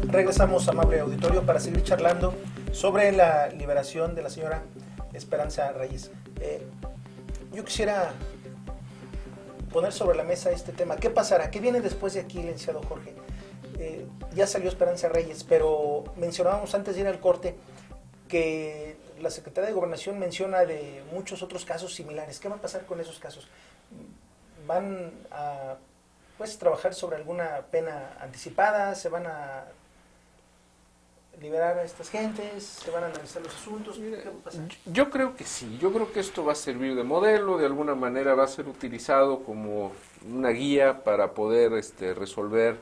Regresamos, amable auditorio, para seguir charlando sobre la liberación de la señora Esperanza Reyes. Yo quisiera poner sobre la mesa este tema. ¿Qué pasará? ¿Qué viene después de aquí, licenciado Jorge? Ya salió Esperanza Reyes, pero mencionábamos antes de ir al corte que la Secretaría de Gobernación menciona de muchos otros casos similares. ¿Qué va a pasar con esos casos? ¿Van a trabajar sobre alguna pena anticipada? ¿Se van a liberar a estas gentes? ¿Se van a analizar los asuntos? ¿Qué va a pasar? Yo creo que sí, yo creo que esto va a servir de modelo, de alguna manera va a ser utilizado como una guía para poder resolver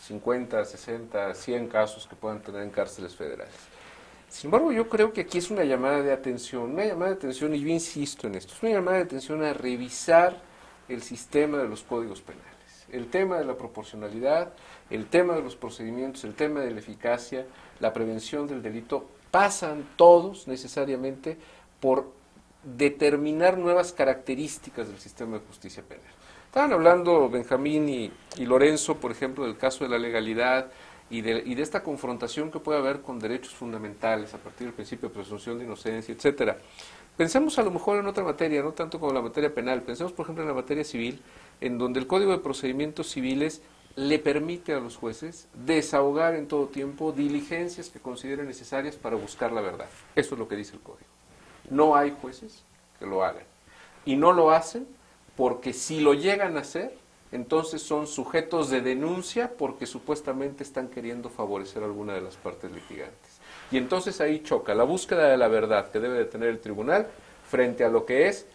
50, 60, 100 casos que puedan tener en cárceles federales. Sin embargo, yo creo que aquí es una llamada de atención, y yo insisto en esto, es una llamada de atención a revisar el sistema de los códigos penales. El tema de la proporcionalidad, el tema de los procedimientos, el tema de la eficacia, la prevención del delito, pasan todos necesariamente por determinar nuevas características del sistema de justicia penal. Estaban hablando Benjamín y Lorenzo, por ejemplo, del caso de la legalidad y de esta confrontación que puede haber con derechos fundamentales a partir del principio de presunción de inocencia, etcétera. Pensemos a lo mejor en otra materia, no tanto como la materia penal, pensemos por ejemplo en la materia civil, en donde el Código de Procedimientos Civiles le permite a los jueces desahogar en todo tiempo diligencias que consideren necesarias para buscar la verdad. Eso es lo que dice el Código. No hay jueces que lo hagan. Y no lo hacen porque si lo llegan a hacer, entonces son sujetos de denuncia porque supuestamente están queriendo favorecer a alguna de las partes litigantes. Y entonces ahí choca la búsqueda de la verdad que debe de tener el tribunal frente a lo que es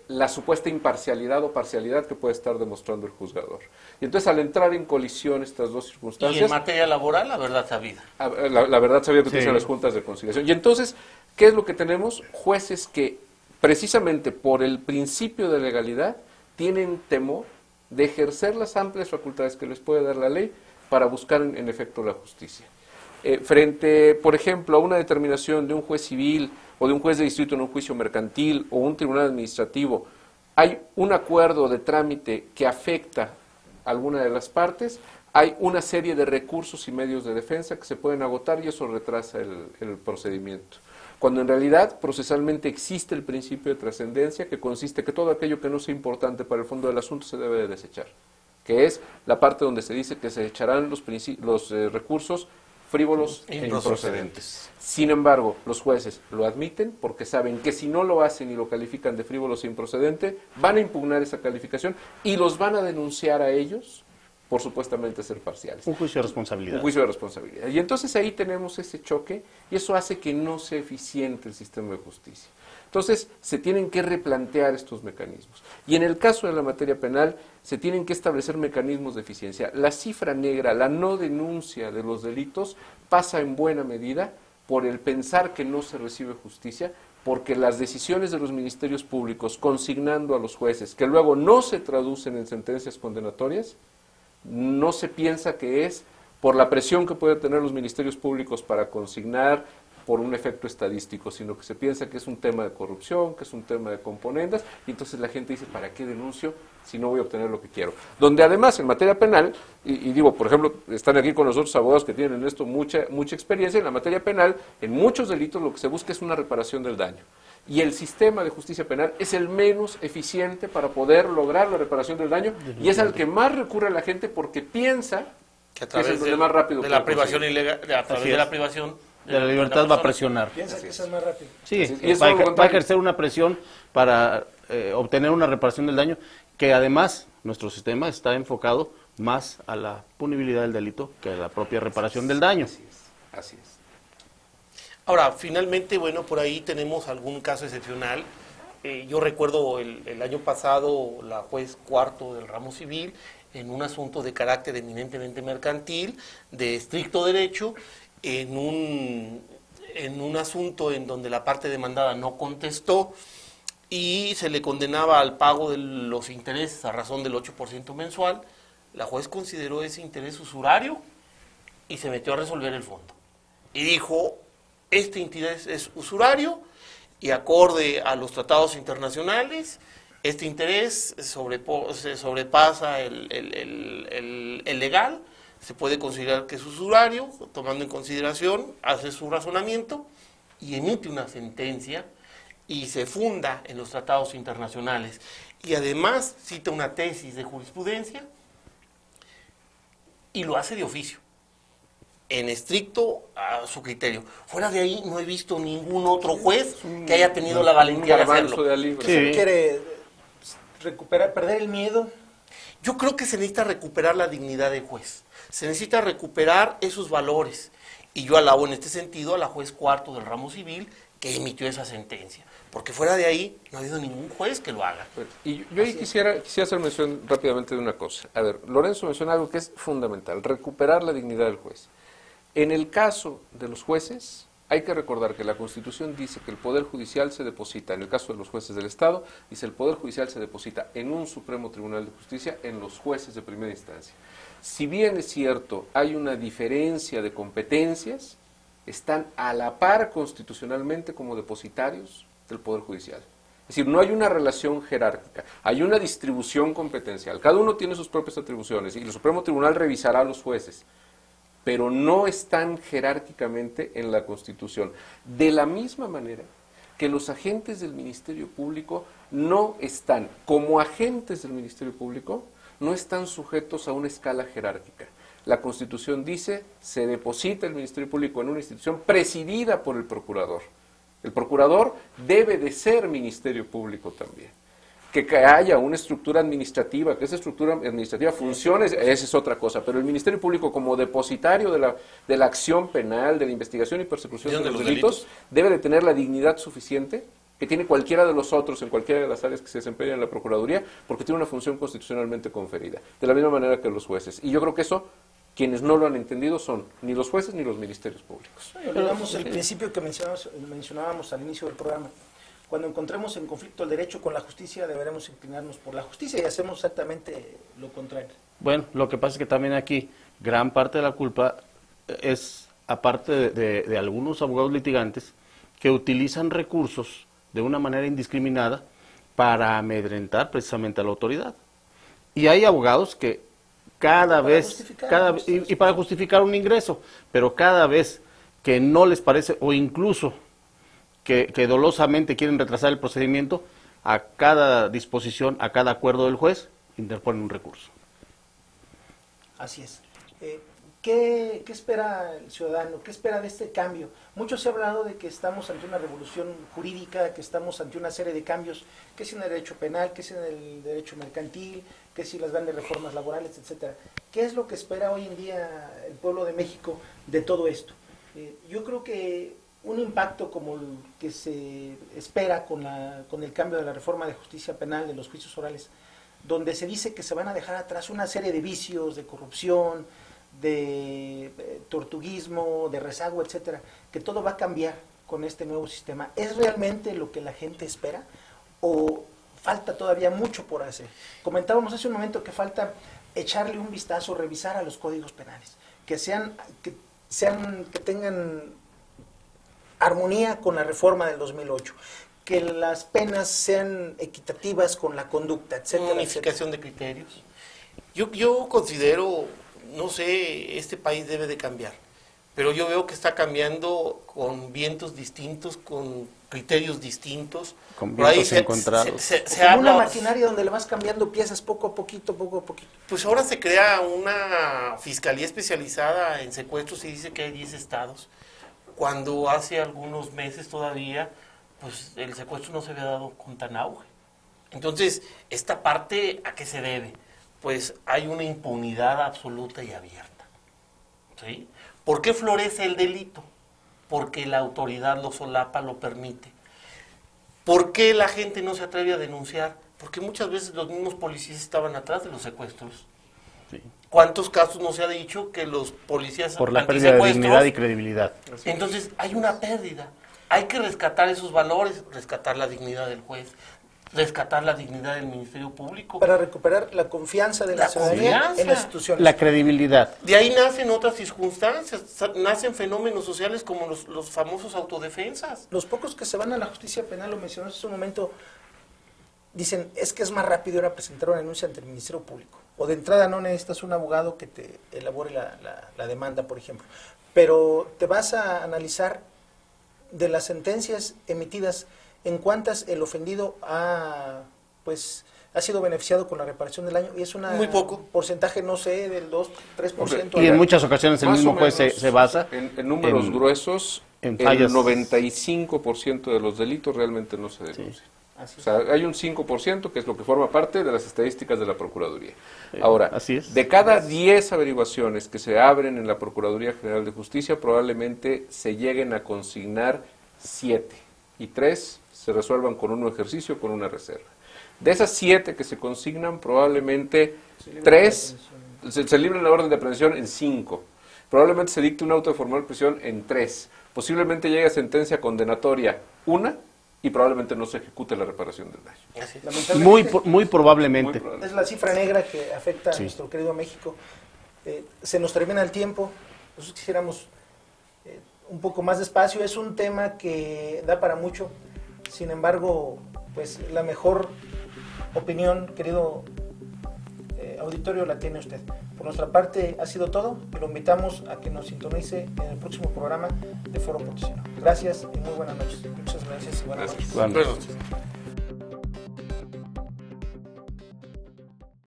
la supuesta imparcialidad o parcialidad que puede estar demostrando el juzgador. Y entonces al entrar en colisión estas dos circunstancias... Y en materia laboral, la verdad sabida. La verdad sabida que utilizan las juntas de conciliación. Y entonces, ¿qué es lo que tenemos? Jueces que precisamente por el principio de legalidad tienen temor de ejercer las amplias facultades que les puede dar la ley para buscar en efecto la justicia. Frente, por ejemplo, a una determinación de un juez civil o de un juez de distrito en un juicio mercantil o un tribunal administrativo, hay un acuerdo de trámite que afecta a alguna de las partes, hay una serie de recursos y medios de defensa que se pueden agotar y eso retrasa el procedimiento. Cuando en realidad procesalmente existe el principio de trascendencia que consiste que todo aquello que no sea importante para el fondo del asunto se debe de desechar, que es la parte donde se dice que se echarán los recursos frívolos e improcedentes. Sin embargo, los jueces lo admiten porque saben que si no lo hacen y lo califican de frívolos e improcedente, van a impugnar esa calificación y los van a denunciar a ellos por supuestamente ser parciales. Un juicio de responsabilidad. Un juicio de responsabilidad. Y entonces ahí tenemos ese choque y eso hace que no sea eficiente el sistema de justicia. Entonces se tienen que replantear estos mecanismos. Y en el caso de la materia penal se tienen que establecer mecanismos de eficiencia. La cifra negra, la no denuncia de los delitos pasa en buena medida por el pensar que no se recibe justicia, porque las decisiones de los ministerios públicos consignando a los jueces, que luego no se traducen en sentencias condenatorias, no se piensa que es por la presión que pueden tener los ministerios públicos para consignar por un efecto estadístico, sino que se piensa que es un tema de corrupción, que es un tema de componendas, y entonces la gente dice, ¿para qué denuncio si no voy a obtener lo que quiero? Donde además en materia penal, y digo, por ejemplo, están aquí con nosotros abogados que tienen en esto mucha experiencia, en la materia penal, en muchos delitos lo que se busca es una reparación del daño. Y el sistema de justicia penal es el menos eficiente para poder lograr la reparación del daño, y es al que más recurre la gente porque piensa que a través es el más rápido de la privación ilegal, a través de la privación de la libertad va a presionar. Piensa que eso es más rápido. Sí, va a ejercer una presión para obtener una reparación del daño, que además nuestro sistema está enfocado más a la punibilidad del delito que a la propia reparación del daño. Así es. Ahora, finalmente, bueno, por ahí tenemos algún caso excepcional. Yo recuerdo el año pasado la juez cuarto del ramo civil en un asunto de carácter eminentemente mercantil, de estricto derecho, en un asunto en donde la parte demandada no contestó y se le condenaba al pago de los intereses a razón del 8% mensual. La juez consideró ese interés usurario y se metió a resolver el fondo. Y dijo, este interés es usurario y acorde a los tratados internacionales Este interés se sobrepasa el legal, se puede considerar que es usurario, tomando en consideración, hace su razonamiento y emite una sentencia y se funda en los tratados internacionales. Y además cita una tesis de jurisprudencia y lo hace de oficio, en estricto a su criterio. Fuera de ahí no he visto ningún otro juez que haya tenido la valentía de hacerlo. ¿Se quiere recuperar, perder el miedo? Yo creo que se necesita recuperar la dignidad del juez. Se necesita recuperar esos valores. Y yo alabo en este sentido a la juez cuarto del ramo civil que emitió esa sentencia. Porque fuera de ahí no ha habido ningún juez que lo haga. Y yo ahí quisiera hacer mención rápidamente de una cosa. A ver, Lorenzo menciona algo que es fundamental, recuperar la dignidad del juez. En el caso de los jueces, hay que recordar que la Constitución dice que el Poder Judicial se deposita, en el caso de los jueces del Estado, dice el Poder Judicial se deposita en un Supremo Tribunal de Justicia, en los jueces de primera instancia. Si bien es cierto, hay una diferencia de competencias, están a la par constitucionalmente como depositarios del Poder Judicial. Es decir, no hay una relación jerárquica, hay una distribución competencial. Cada uno tiene sus propias atribuciones y el Supremo Tribunal revisará a los jueces, pero no están jerárquicamente en la Constitución. De la misma manera que los agentes del Ministerio Público no están, como agentes del Ministerio Público, no están sujetos a una escala jerárquica. La Constitución dice, se deposita el Ministerio Público en una institución presidida por el procurador. El procurador debe de ser Ministerio Público también. Que haya una estructura administrativa, que esa estructura administrativa funcione, esa es otra cosa, pero el Ministerio Público como depositario de la acción penal, de la investigación y persecución de los delitos, debe de tener la dignidad suficiente que tiene cualquiera de los otros en cualquiera de las áreas que se desempeñan en la Procuraduría, porque tiene una función constitucionalmente conferida, de la misma manera que los jueces. Y yo creo que eso, quienes no lo han entendido son ni los jueces ni los ministerios públicos. Olvidamos el principio que mencionábamos al inicio del programa. Cuando encontremos en conflicto el derecho con la justicia, deberemos inclinarnos por la justicia y hacemos exactamente lo contrario. Bueno, lo que pasa es que también aquí gran parte de la culpa es, aparte de algunos abogados litigantes, que utilizan recursos de una manera indiscriminada para amedrentar precisamente a la autoridad. Y hay abogados que cada vez, y para justificar un ingreso, pero cada vez que no les parece, o incluso que dolosamente quieren retrasar el procedimiento, a cada disposición, a cada acuerdo del juez, interponen un recurso. Así es. ¿Qué espera el ciudadano? ¿Qué espera de este cambio? Mucho se ha hablado de que estamos ante una revolución jurídica, que estamos ante una serie de cambios, que si en el derecho penal, que si en el derecho mercantil, que si las grandes reformas laborales, etcétera. ¿Qué es lo que espera hoy en día el pueblo de México de todo esto? Yo creo que un impacto como el que se espera con el cambio de la reforma de justicia penal, de los juicios orales, donde se dice que se van a dejar atrás una serie de vicios, de corrupción, de tortuguismo, de rezago, etcétera, que todo va a cambiar con este nuevo sistema. ¿Es realmente lo que la gente espera o falta todavía mucho por hacer? Comentábamos hace un momento que falta echarle un vistazo, revisar a los códigos penales, que tengan armonía con la reforma del 2008, que las penas sean equitativas con la conducta, etcétera. Unificación de criterios. Yo considero, no sé, este país debe de cambiar, pero yo veo que está cambiando con vientos distintos, con criterios distintos. Con vientos encontrados. Como una maquinaria donde le vas cambiando piezas poco a poquito, poco a poquito. Pues ahora se crea una fiscalía especializada en secuestros y dice que hay 10 estados, cuando hace algunos meses todavía, pues el secuestro no se había dado con tan auge. Entonces, esta parte, ¿a qué se debe? Pues hay una impunidad absoluta y abierta. ¿Sí? ¿Por qué florece el delito? Porque la autoridad lo solapa, lo permite. ¿Por qué la gente no se atreve a denunciar? Porque muchas veces los mismos policías estaban atrás de los secuestros. Sí. ¿Cuántos casos no se ha dicho que los policías por la pérdida de dignidad y credibilidad? Entonces hay una pérdida. Hay que rescatar esos valores, rescatar la dignidad del juez, rescatar la dignidad del Ministerio Público. Para recuperar la confianza de la ciudadanía en las instituciones. La credibilidad. De ahí nacen otras circunstancias, nacen fenómenos sociales como los famosos autodefensas. Los pocos que se van a la justicia penal, lo mencionaste hace un momento, dicen, es que es más rápido ahora presentar una denuncia ante el Ministerio Público. O de entrada no necesitas un abogado que te elabore la demanda, por ejemplo. Pero te vas a analizar de las sentencias emitidas, en cuántas el ofendido ha sido beneficiado con la reparación del daño, y es Muy poco. porcentaje, no sé, del 2-3%. Y en muchas ocasiones el Más mismo o juez menos, se basa en números gruesos, en el fallas. 95% de los delitos realmente no se denuncian. Así O es. sea, hay un 5% que es lo que forma parte de las estadísticas de la Procuraduría. Ahora, así es. de cada 10 averiguaciones que se abren en la Procuraduría General de Justicia, probablemente se lleguen a consignar 7 y 3 se resuelvan con un ejercicio o con una reserva. De esas 7 que se consignan, probablemente 3 se libren la orden de aprehensión en 5. Probablemente se dicte un auto de formal prisión en 3. Posiblemente llegue a sentencia condenatoria 1 y probablemente no se ejecute la reparación del daño. Así es. Lamentablemente, Muy probablemente. Muy probable. es la cifra negra que afecta Sí. a nuestro querido México. Se nos termina el tiempo. Nosotros quisiéramos un poco más de espacio. Es un tema que da para mucho. Sin embargo, pues la mejor opinión, querido auditorio, la tiene usted. Por nuestra parte ha sido todo y lo invitamos a que nos sintonice en el próximo programa de Foro Potosino. Gracias y muy buenas noches. Muchas gracias y buenas noches. Bueno. Buenas noches.